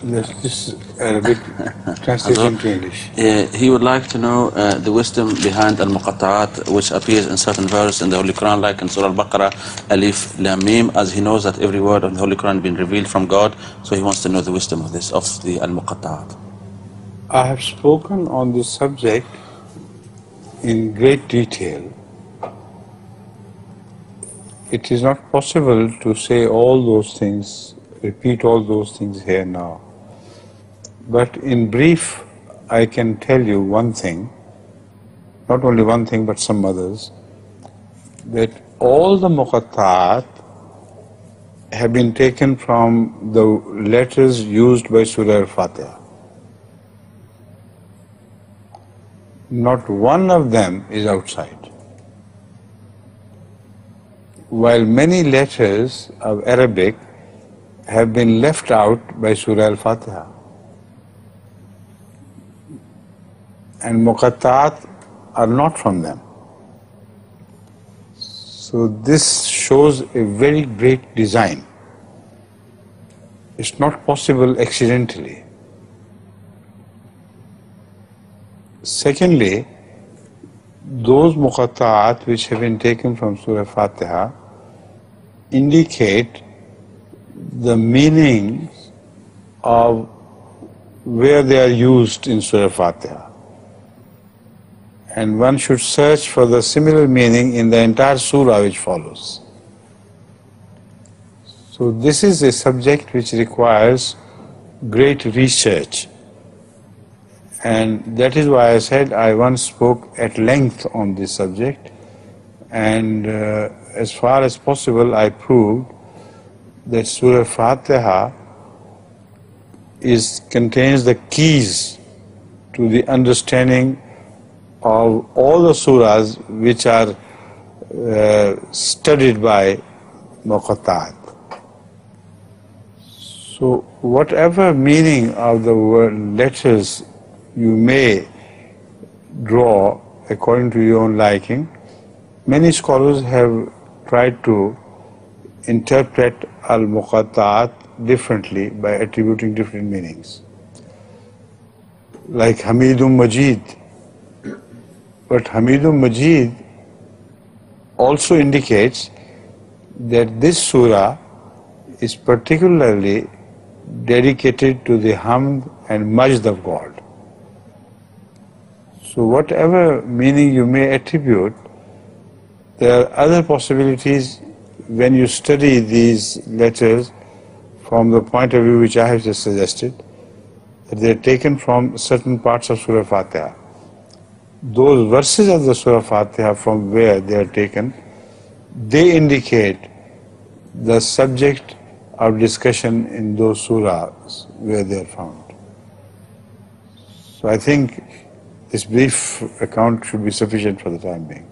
This Arabic translation to English. He would like to know the wisdom behind al-Muqattaat, which appears in certain verses in the Holy Quran, like in Surah Al-Baqarah, Alif, Lam, Mim, as he knows that every word of the Holy Quran has been revealed from God, so he wants to know the wisdom of this, of the al-Muqattaat. I have spoken on this subject in great detail. It is not possible to say all those things, repeat all those things here now. But in brief, I can tell you one thing, not only one thing but some others, that all the Muqattaat have been taken from the letters used by Surah Al-Fatiha. Not one of them is outside. While many letters of Arabic have been left out by Surah Al-Fatiha. And Muqattaat are not from them. So this shows a very great design. It's not possible accidentally. Secondly, those Muqattaat which have been taken from Surah Fatiha indicate the meanings of where they are used in Surah Fatiha. And one should search for the similar meaning in the entire surah which follows. So this is a subject which requires great research. And that is why I said I once spoke at length on this subject. And as far as possible I proved that Surah Fatiha contains the keys to the understanding of all the surahs which are studied by Muqattaat. So whatever meaning of the word letters you may draw according to your own liking, many scholars have tried to interpret al-Muqattaat differently by attributing different meanings. Like Hamidun Majid. But Hamidun Majid also indicates that this surah is particularly dedicated to the hamd and majd of God. So whatever meaning you may attribute, there are other possibilities when you study these letters from the point of view which I have just suggested, that they are taken from certain parts of Surah Fatiha. Those verses of the Surah Fatiha from where they are taken, they indicate the subject of discussion in those surahs where they are found. So I think this brief account should be sufficient for the time being.